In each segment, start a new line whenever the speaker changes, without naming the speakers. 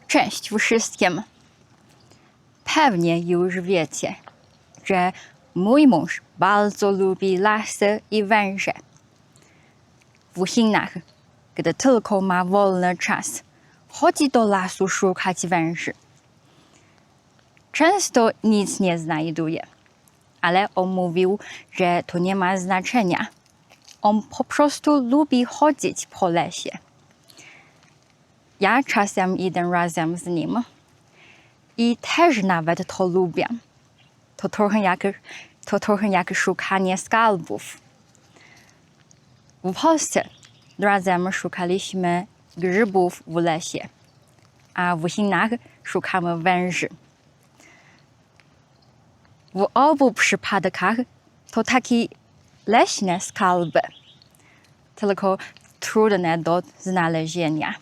Cześć wszystkim. Pewnie już wiecie, że mój mąż bardzo lubi lasy i węże. W Chinach, gdy tylko ma wolny czas, chodzi do lasu szukać węży. Często nic nie znajduje, ale on mówił, że to nie ma znaczenia. On po prostu lubi chodzić po lesie. Ja czasem idę razem z nim i też nawet to lubię. To trochę jak szukanie skarbów. W Polsce razem szukaliśmy grzybów w lesie, a w Chinach szukamy węży. W obu przypadkach to takie leśne skarby, tylko trudne do znalezienia.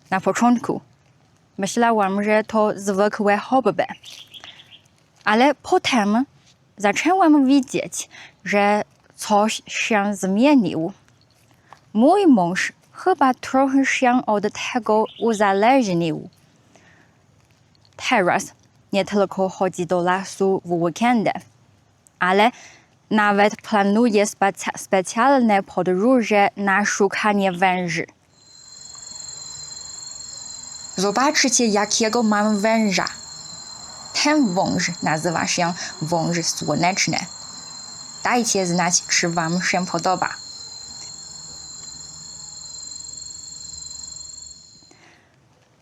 Na początku myślałam, że to zwykłe hobby, ale potem zaczęłam widzieć, że coś się zmieniło. Mój mąż chyba trochę się od tego uzależnił. Teraz nie tylko chodzi do lasu w weekendy, ale nawet planuje specjalne podróże na szukanie węży. Zobaczcie, jakiego mam węża. Ten wąż nazywa się wąż słoneczny. Dajcie znać, czy wam się podoba.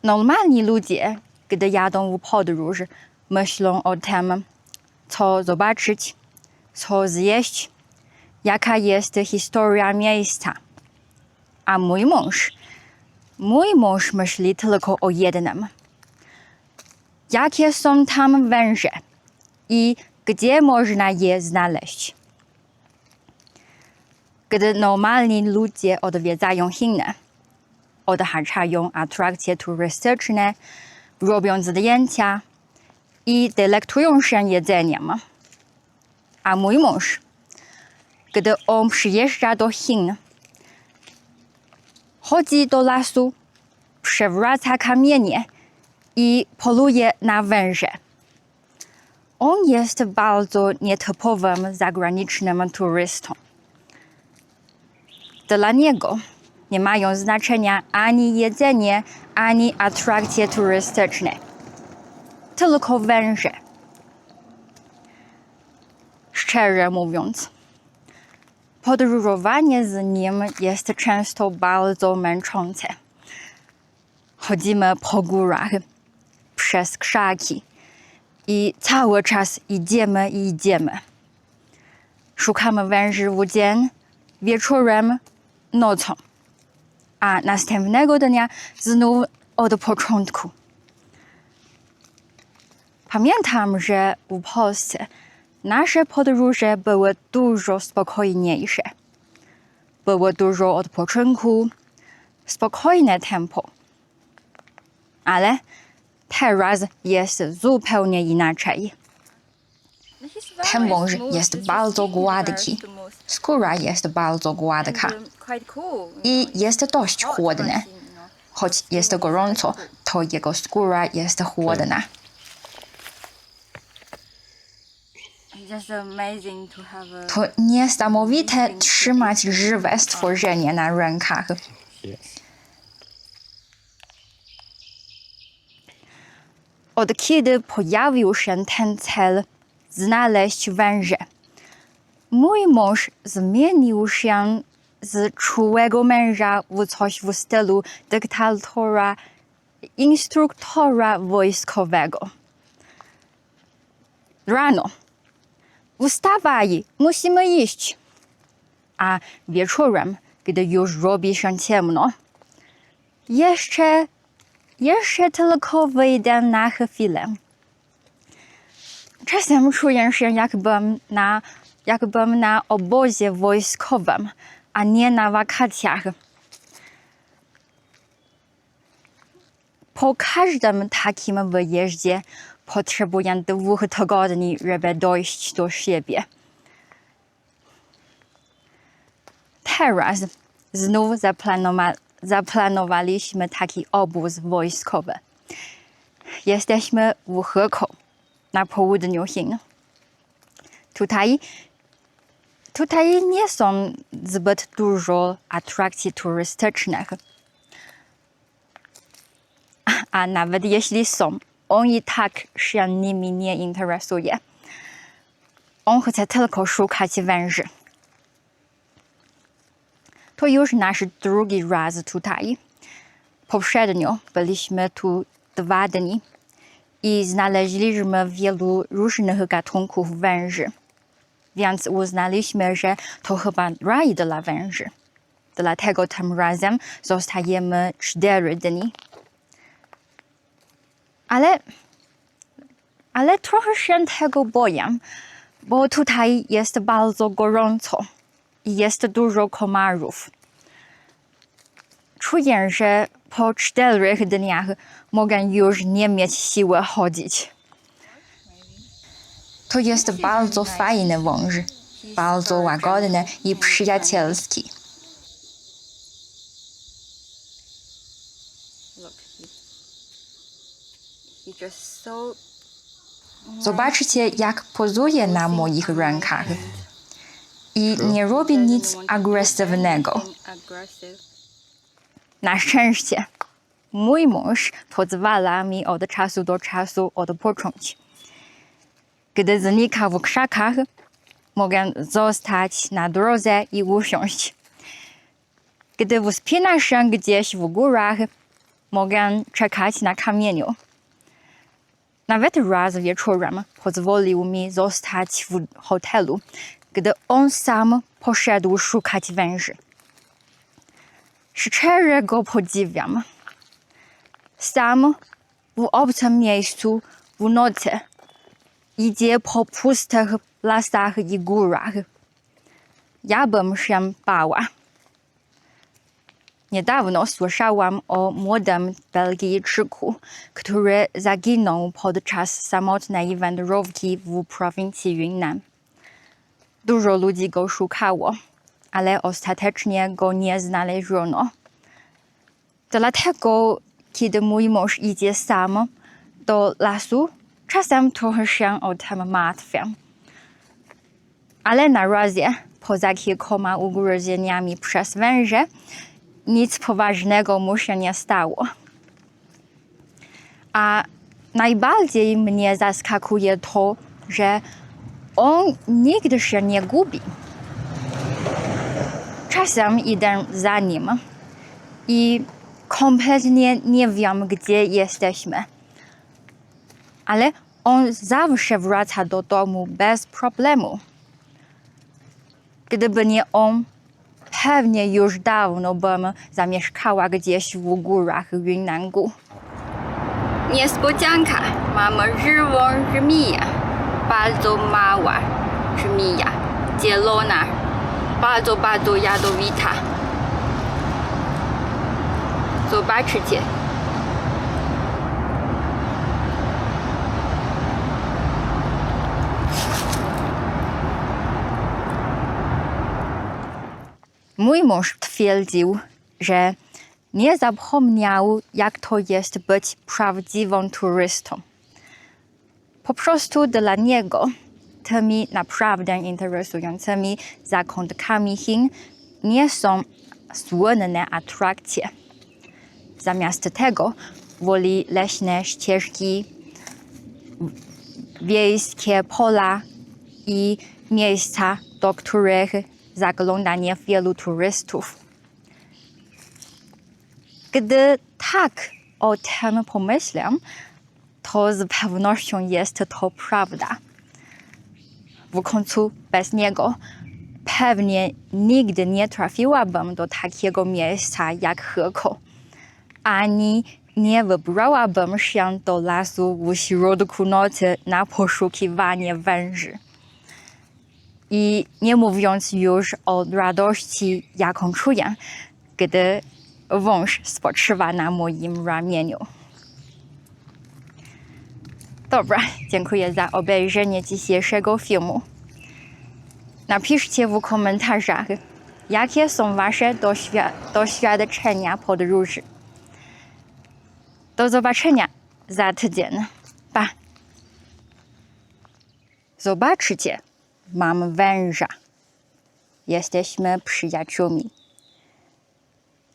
Normalni ludzie, gdy jadą w podróż, myślą o tym, co zobaczyć, co zjeść, jaka jest historia miejsca. A mój mąż myśli tylko o jednym. Jakie są tam węże i gdzie można je znaleźć? Gdy normalni ludzie odwiedzają Chiny, odhaczają atrakcje turystyczne, robią zdjęcia i delektują się jedzeniem. A mój mąż, gdy on przyjeżdża do Chin, chodzi do lasu, przewraca kamienie i poluje na węże. On jest bardzo nietypowym zagranicznym turystą. Dla niego nie mają znaczenia ani jedzenie, ani atrakcje turystyczne. Tylko węże. Szczerze mówiąc, podróżowanie z nim jest często bardzo męczące. Chodzimy po górach, przez krzaki i cały czas idziemy i idziemy. Szukamy węży w dzień, wieczorem, nocą, a następnego dnia znów od początku. Pamiętam, że w Polsce nasze podróże były dużo spokojniejsze. Było dużo odpoczynku, spokojne tempo. Ale teraz jest zupełnie inaczej. Ten wąż jest bardzo gładki, skóra jest bardzo gładka i jest dość chłodny. Choć jest gorąco, to jego skóra jest chłodna. To niesamowite trzymać żywe stworzenie na rękach. Od kiedy pojawił się ten cel znaleźć węże, mój mąż zmienił się z czułego męża w coś w stylu dyktatora, instruktora wojskowego. Rano. Wstawaj, musimy iść. A wieczorem, gdy już robi się ciemno, jeszcze tylko wyjdę na chwilę. Czasem czuję się jakbym na obozie wojskowym, a nie na wakacjach. Po każdym takim wyjeździe potrzebuję 2 tygodni, żeby dojść do siebie. Teraz znów zaplanowaliśmy taki obóz wojskowy. Jesteśmy w Heko, na południu Chin. Tutaj nie są zbyt dużo atrakcji turystycznych. A nawet jeśli są, on i tak się nimi nie interesuje. On chce tylko szukać węży. To już nasz drugi raz tutaj. Poprzednio byliśmy tu 2 dni i znaleźliśmy wielu różnych gatunków węży. Więc uznaliśmy, że to chyba raj dla węży. Dlatego tym razem zostajemy 4 dni. Ale trochę się tego boję, bo tutaj jest bardzo gorąco i jest dużo komarów. Czuję, że po 4 dniach mogę już nie mieć siły chodzić. To jest bardzo fajny wąż, bardzo łagodny i przyjacielski. Zobaczcie, jak pozuje na moich rękach. I nie robi nic agresywnego. Na szczęście, mój mąż pozwala mi od czasu do czasu odpocząć. Gdy znika w krzakach, mogę zostać na drodze i usiąść. Gdy wspina się gdzieś w górach, mogę czekać na kamieniu. Nawet raz wieczorem pozwolił mi zostać w hotelu, gdy on sam poszedł szukać węży. Szczerze go podziwiam. Sam w obcym miejscu w nocy idzie po pustych lasach i górach. Ja bym się bała. Niedawno słyszałam o młodym Belgijczyku, który zaginął podczas samotnej wędrówki w prowincji Yunnan. Dużo ludzi go szukało, ale ostatecznie go nie znaleziono. Dlatego, kiedy mój mąż idzie sam do lasu, czasem trochę się o tym martwię. Ale na razie, poza kilkoma ugryzieniami przez węże, nic poważnego mu się nie stało. A najbardziej mnie zaskakuje to, że on nigdy się nie gubi. Czasem idę za nim i kompletnie nie wiem, gdzie jesteśmy. Ale on zawsze wraca do domu bez problemu. Gdyby nie on, pewnie już dawno bym zamieszkała gdzieś w górach Yunnangu. Niespodzianka! Mamy żywą żmiję. Bardzo mała żmija. Zielona. Bardzo, bardzo jadowita. Zobaczcie. Mój mąż twierdził, że nie zapomniał, jak to jest być prawdziwą turystą. Po prostu dla niego tymi naprawdę interesującymi zakątkami Chin nie są słynne atrakcje. Zamiast tego woli leśne ścieżki, wiejskie pola i miejsca, do których zagląda niewielu turystów. Gdy tak o tym pomyślę, to z pewnością jest to prawda. W końcu bez niego pewnie nigdy nie trafiłabym do takiego miejsca jak Heko, ani nie wybrałabym się do lasu w środku nocy na poszukiwanie węży. I nie mówiąc już o radości, jaką czuję, gdy wąż spoczywa na moim ramieniu. Dobra, dziękuję za obejrzenie dzisiejszego filmu. Napiszcie w komentarzach, Jakie są wasze doświadczenia podróży? Do zobaczenia za tydzień. Pa! Zobaczcie, mam węża. Jesteśmy przyjaciółmi.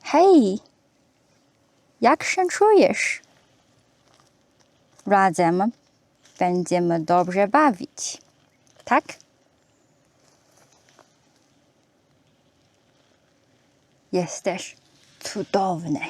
Hej! Jak się czujesz? Razem będziemy dobrze bawić. Tak? Jesteś cudowny.